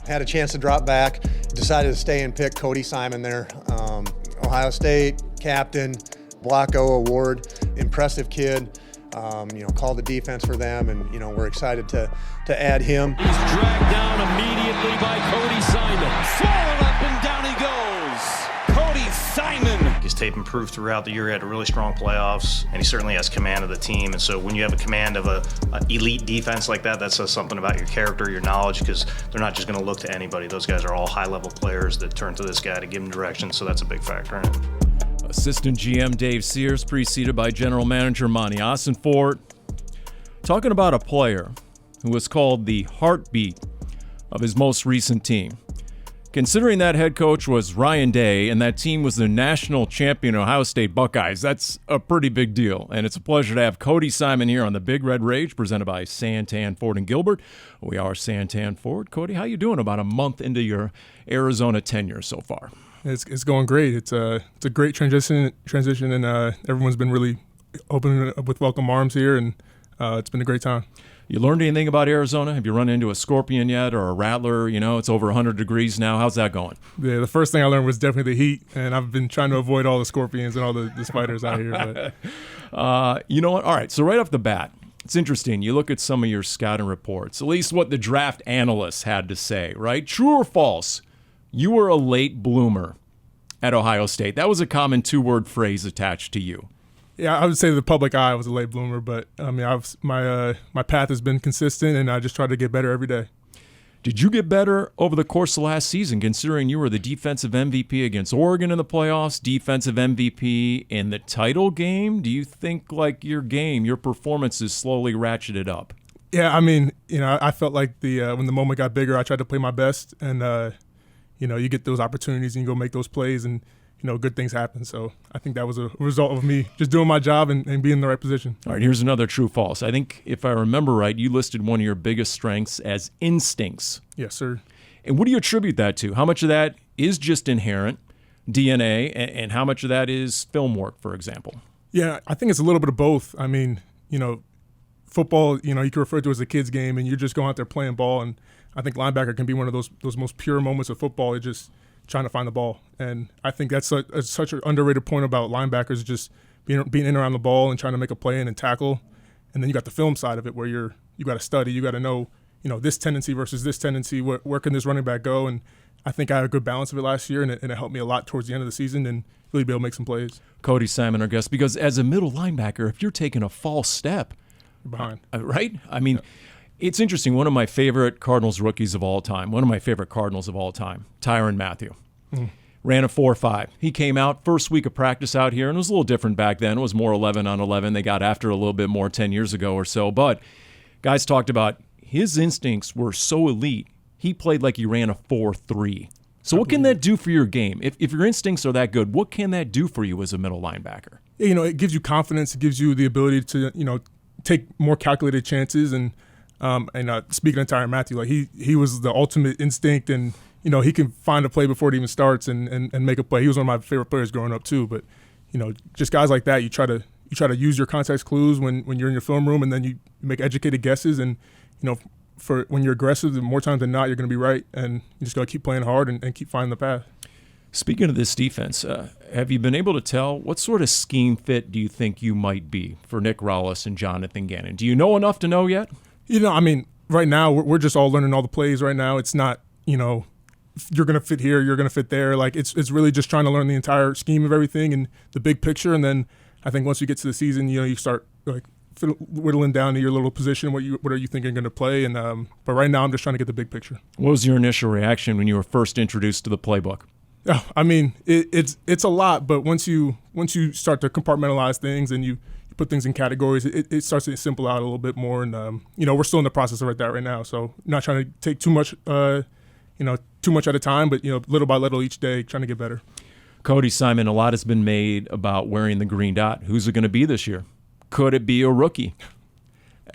had a chance to drop back, decided to stay and pick Cody Simon there. Ohio State captain, Block O award, impressive kid. Called the defense for them, and we're excited to add him. He's dragged down immediately by Cody Simon. Falling up and down he goes. Cody Simon. His tape improved throughout the year. He had a really strong playoffs, and he certainly has command of the team. And so when you have a command of an elite defense like that, that says something about your character, your knowledge, because they're not just going to look to anybody. Those guys are all high-level players that turn to this guy to give them direction, so that's a big factor in it. Assistant GM Dave Sears, preceded by General Manager Monty Ossenfort, talking about a player who was called the heartbeat of his most recent team. Considering that head coach was Ryan Day and that team was the national champion Ohio State Buckeyes, that's a pretty big deal. And it's a pleasure to have Cody Simon here on the Big Red Rage, presented by Santan Ford and Gilbert. We are Santan Ford. Cody, how you doing about a month into your Arizona tenure so far? It's going great. It's a great transition, and everyone's been really open with welcome arms here, and it's been a great time. You learned anything about Arizona? Have you run into a scorpion yet or a rattler? It's over 100 degrees now. How's that going? Yeah, the first thing I learned was definitely the heat, and I've been trying to avoid all the scorpions and all the spiders out here. But you know what? All right, so right off the bat, it's interesting. You look at some of your scouting reports, at least what the draft analysts had to say, right? True or false? You were a late bloomer at Ohio State. That was a common two-word phrase attached to you. Yeah, I would say the public eye was a late bloomer, but I mean, my path has been consistent, and I just try to get better every day. Did you get better over the course of last season, considering you were the defensive MVP against Oregon in the playoffs, defensive MVP in the title game? Do you think like your performance is slowly ratcheted up? Yeah, I mean, I felt like when the moment got bigger, I tried to play my best, and you get those opportunities and you go make those plays, and good things happen. So I think that was a result of me just doing my job and being in the right position. All right, here's another true-false. I think if I remember right, you listed one of your biggest strengths as instincts. Yes, sir. And what do you attribute that to? How much of that is just inherent DNA, and how much of that is film work, for example? Yeah, I think it's a little bit of both. I mean, football, you can refer to it as a kid's game, and you're just going out there playing ball, and I think linebacker can be one of those most pure moments of football. It's just trying to find the ball. And I think that's such an underrated point about linebackers, just being in and around the ball and trying to make a play and tackle. And then you got the film side of it where you got to study. You got to know, this tendency versus this tendency. Where can this running back go? And I think I had a good balance of it last year, and it helped me a lot towards the end of the season and really be able to make some plays. Cody Simon, our guest, because as a middle linebacker, if you're taking a false step, you're behind. Right? I mean, It's interesting. One of my favorite Cardinals rookies of all time, Tyrann Mathieu, ran a 4.5. He came out first week of practice out here, and it was a little different back then. It was more 11 on 11. They got after it a little bit more 10 years ago or so. But guys talked about his instincts were so elite, he played like he ran a 4.3. So what can that do for your game? If your instincts are that good, what can that do for you as a middle linebacker? It gives you confidence. It gives you the ability to, take more calculated chances. And speaking of Tyrann Mathieu, like he was the ultimate instinct, and he can find a play before it even starts and make a play. He was one of my favorite players growing up too. But just guys like that, you try to use your context clues when you're in your film room, and then you make educated guesses. And for when you're aggressive, more times than not, you're going to be right, and you just got to keep playing hard and keep finding the path. Speaking of this defense, have you been able to tell what sort of scheme fit do you think you might be for Nick Rallis and Jonathan Gannon? Do you know enough to know yet? I mean, right now we're just all learning all the plays right now. It's not, you're going to fit here, you're going to fit there. Like it's really just trying to learn the entire scheme of everything and the big picture. And then I think once you get to the season, you start like whittling down to your little position. What are you thinking going to play? And but right now I'm just trying to get the big picture. What was your initial reaction when you were first introduced to the playbook? Yeah, I mean, it's a lot, but once you start to compartmentalize things and you put things in categories, it starts to simple out a little bit more. And we're still in the process of that right now, so not trying to take too much at a time, but little by little each day, trying to get better. Cody Simon, a lot has been made about wearing the green dot. Who's it going to be this year? Could it be a rookie?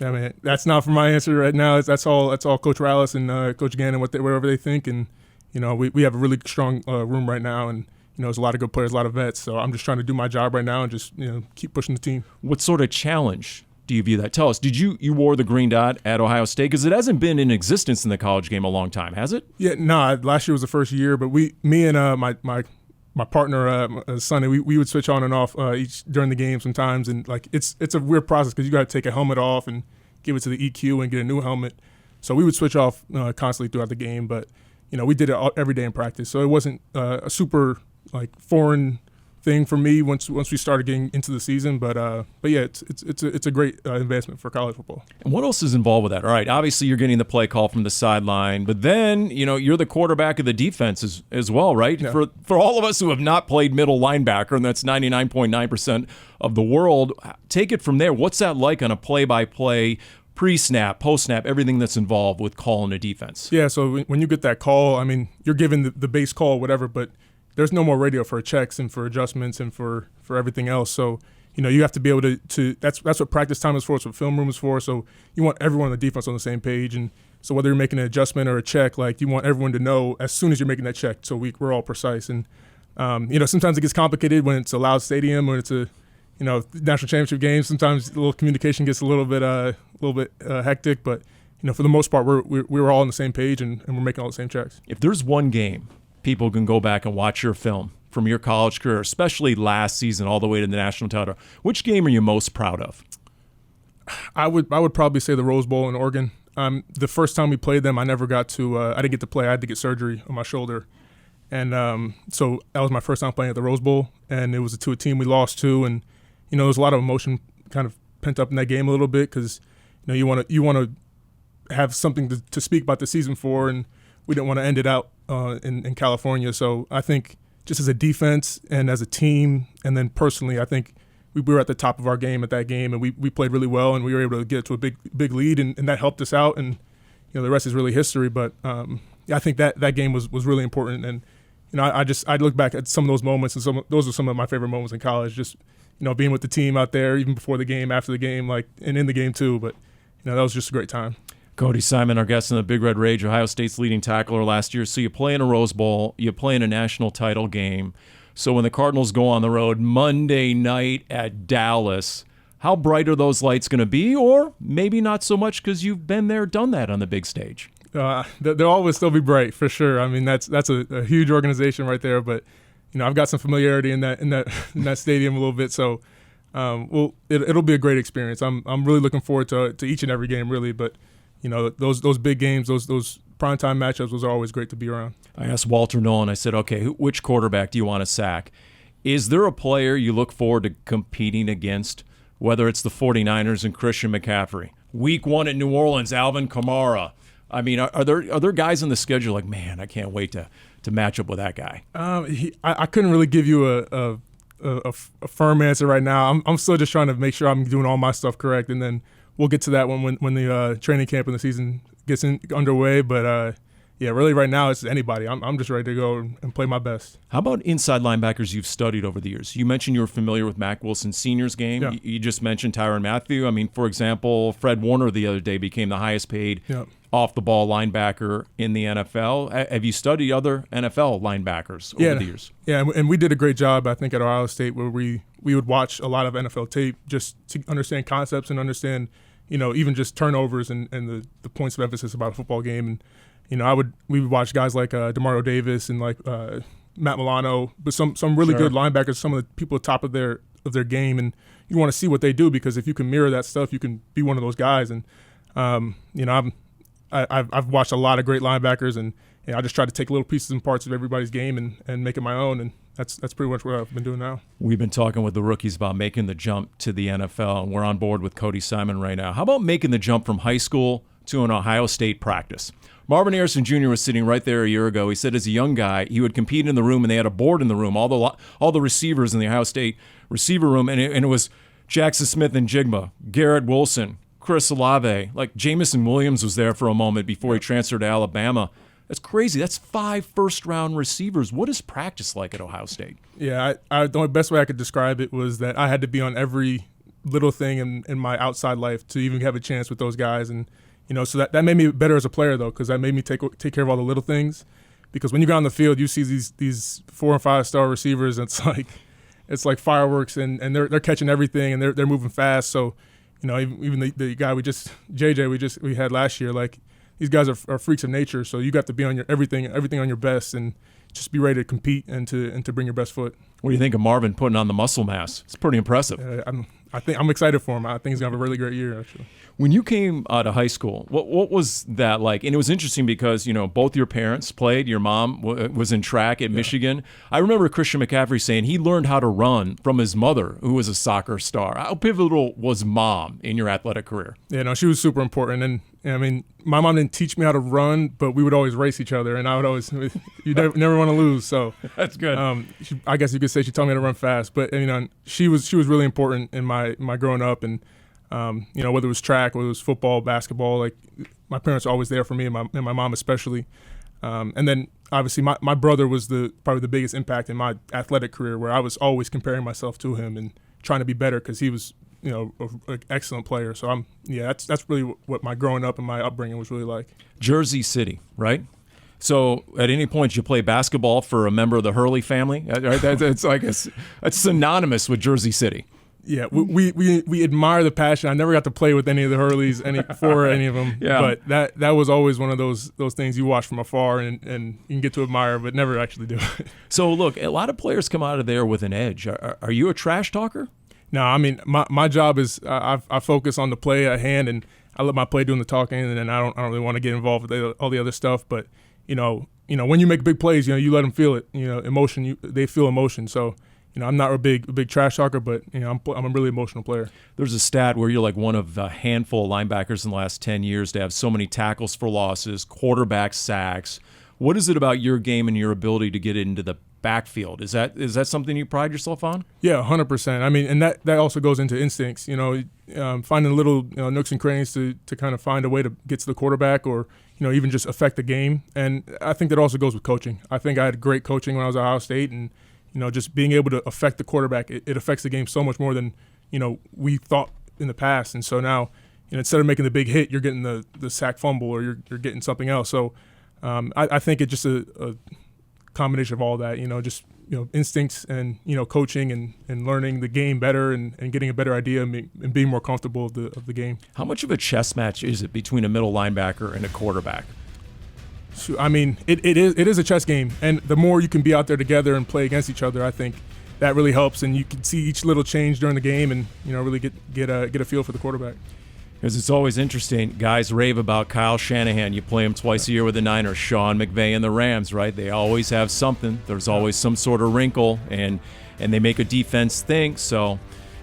Yeah, man, that's not for my answer right now. That's all Coach Rallis and Coach Gannon, whatever they think. And we have a really strong room right now, and there's a lot of good players, a lot of vets. So I'm just trying to do my job right now and just keep pushing the team. What sort of challenge do you view that? Tell us, did you wore the green dot at Ohio State? Because it hasn't been in existence in the college game a long time, has it? Yeah, no. Last year was the first year, but me and my partner, Sonny, we would switch on and off each during the game sometimes, and like it's a weird process because you got to take a helmet off and give it to the EQ and get a new helmet. So we would switch off constantly throughout the game, but we did it every day in practice. So it wasn't a super like foreign thing for me once we started getting into the season. But yeah, it's a great investment for college football. And what else is involved with that? All right, obviously you're getting the play call from the sideline, but then you're the quarterback of the defense as well, right? Yeah. For all of us who have not played middle linebacker, and that's 99.9% of the world, take it from there. What's that like on a play-by-play, pre-snap, post-snap, everything that's involved with calling a defense? Yeah, so when you get that call, I mean, you're given the base call, whatever, but there's no more radio for checks and for adjustments and for everything else. So, you have to be able to that's what practice time is for. It's what film room is for. So you want everyone on the defense on the same page. And so whether you're making an adjustment or a check, like you want everyone to know as soon as you're making that check. So we're all precise. And, sometimes it gets complicated when it's a loud stadium or it's a, national championship game. Sometimes a little communication gets a little bit hectic. But, for the most part, we're all on the same page and we're making all the same checks. If there's one game people can go back and watch your film from your college career, especially last season all the way to the national title, which game are you most proud of? I would probably say the Rose Bowl in Oregon. The first time we played them, I never got to I didn't get to play. I had to get surgery on my shoulder. And so that was my first time playing at the Rose Bowl, and it was to a team we lost to. And, there was a lot of emotion kind of pent up in that game a little bit because, you want to have something to speak about the season for, and we didn't want to end it out in California. So I think just as a defense and as a team, and then personally, I think we were at the top of our game at that game, and we played really well, and we were able to get to a big lead, and that helped us out. And the rest is really history. But I think that game was really important. And I look back at some of those moments, and those are some of my favorite moments in college. Just being with the team out there, even before the game, after the game, and in the game too. But that was just a great time. Cody Simon, our guest in the Big Red Rage, Ohio State's leading tackler last year. So you play in a Rose Bowl, you play in a national title game. So when the Cardinals go on the road Monday night at Dallas, how bright are those lights going to be? Or maybe not so much because you've been there, done that on the big stage. They'll always still be bright for sure. I mean, that's a huge organization right there. But I've got some familiarity in that stadium a little bit. So it'll be a great experience. I'm really looking forward to each and every game, really. But those big games, those primetime matchups was always great to be around. I asked Walter Nolan, I said, okay, which quarterback do you want to sack? Is there a player you look forward to competing against, whether it's the 49ers and Christian McCaffrey? Week 1 at New Orleans, Alvin Kamara. I mean, are there guys on the schedule like, man, I can't wait to match up with that guy? I couldn't really give you a firm answer right now. I'm still just trying to make sure I'm doing all my stuff correct, and then we'll get to that when the training camp and the season gets underway. But really right now it's anybody. I'm just ready to go and play my best. How about inside linebackers you've studied over the years? You mentioned you were familiar with Mack Wilson Sr.'s game. Yeah. You just mentioned Tyrann Mathieu. I mean, for example, Fred Warner the other day became the highest paid off-the-ball linebacker in the NFL. Have you studied other NFL linebackers over the years? Yeah, and we did a great job, I think, at Ohio State where we would watch a lot of NFL tape just to understand concepts and understand, even just turnovers and the points of emphasis about a football game. And, we would watch guys like DeMario Davis and like Matt Milano, but some really good linebackers, some of the people at the top of their game. And you want to see what they do because if you can mirror that stuff, you can be one of those guys. And, I've watched a lot of great linebackers, and I just try to take little pieces and parts of everybody's game and make it my own, and that's pretty much what I've been doing now. We've been talking with the rookies about making the jump to the NFL, and we're on board with Cody Simon right now. How about making the jump from high school to an Ohio State practice? Marvin Harrison Jr. was sitting right there a year ago. He said as a young guy, he would compete in the room, and they had a board in the room, all the receivers in the Ohio State receiver room, and it was Jackson Smith and Jigma, Garrett Wilson, Chris Olave, like Jamison Williams was there for a moment before he transferred to Alabama. That's crazy. That's 5 first-round receivers. What is practice like at Ohio State? Yeah, the best way I could describe it was that I had to be on every little thing in my outside life to even have a chance with those guys. And, so that made me better as a player, though, because that made me take care of all the little things. Because when you go on the field, you see these 4- and 5-star receivers, and it's like fireworks, and they're catching everything, and they're moving fast. So, even the guy JJ we had last year, like these guys are freaks of nature. So you got to be on your everything on your best and just be ready to compete and to bring your best foot. What do you think of Marvin putting on the muscle mass? It's pretty impressive. I'm excited for him. I think he's gonna have a really great year, actually. When you came out of high school, what was that like? And it was interesting because, both your parents played. Your mom was in track at Michigan. I remember Christian McCaffrey saying he learned how to run from his mother, who was a soccer star. How pivotal was mom in your athletic career? Yeah, no, she was super important. And I mean, my mom didn't teach me how to run, but we would always race each other, and I would always you never want to lose. So that's good. I guess you could say she taught me how to run fast, but she was really important in my growing up, and whether it was track, whether it was football, basketball, like my parents were always there for me, and my mom especially. And then obviously my brother was probably the biggest impact in my athletic career, where I was always comparing myself to him and trying to be better because he was an excellent player. So that's really what my growing up and my upbringing was really like. Jersey City, right? So at any point you play basketball for a member of the Hurley family, right? That's synonymous with Jersey City. Yeah, we admire the passion. I never got to play with any of the Hurleys, for any of them. Yeah. But that was always one of those things you watch from afar and you can get to admire, but never actually do it. So look, a lot of players come out of there with an edge. Are you a trash talker? No, I mean my job is I focus on the play at hand, and I let my play doing the talking, and then I don't really want to get involved with all the other stuff. But when you make big plays, you let them feel it. Emotion. They feel emotion. So. I'm not a big trash talker, but I'm a really emotional player. There's a stat where you're like one of a handful of linebackers in the last 10 years to have so many tackles for losses, quarterback sacks. What is it about your game and your ability to get into the backfield? Is that something you pride yourself on? Yeah, 100%. I mean, and that also goes into instincts. Finding little nooks and crannies to kind of find a way to get to the quarterback, or even just affect the game. And I think that also goes with coaching. I think I had great coaching when I was at Ohio State, and just being able to affect the quarterback, it affects the game so much more than, we thought in the past. And so now, instead of making the big hit, you're getting the sack fumble, or you're getting something else. So I think it's just a combination of all that, instincts and, coaching and learning the game better and getting a better idea and being more comfortable of the game. How much of a chess match is it between a middle linebacker and a quarterback? I mean, it is a chess game, and the more you can be out there together and play against each other, I think that really helps, and you can see each little change during the game, and really get a feel for the quarterback. Because it's always interesting. Guys rave about Kyle Shanahan. You play him twice a year with the Niners. Sean McVay and the Rams, right? They always have something. There's always some sort of wrinkle, and they make a defense think. So,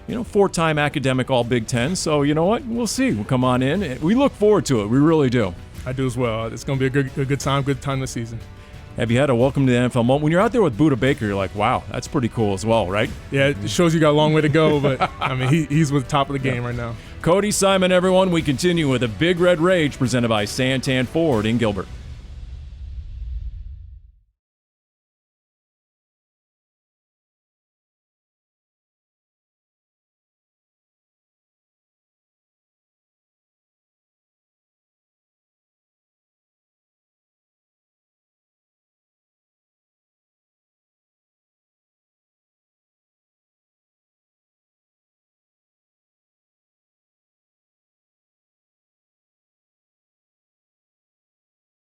4-time academic All Big Ten. So you know what? We'll see. We'll come on in. We look forward to it. We really do. I do as well. It's going to be a good time this season. Have you had a welcome to the NFL moment? When you're out there with Budda Baker, you're like, wow, that's pretty cool as well, right? Yeah, it shows you got a long way to go, but I mean, he's with the top of the game right now. Cody Simon, everyone. We continue with a Big Red Rage presented by Santan Ford in Gilbert.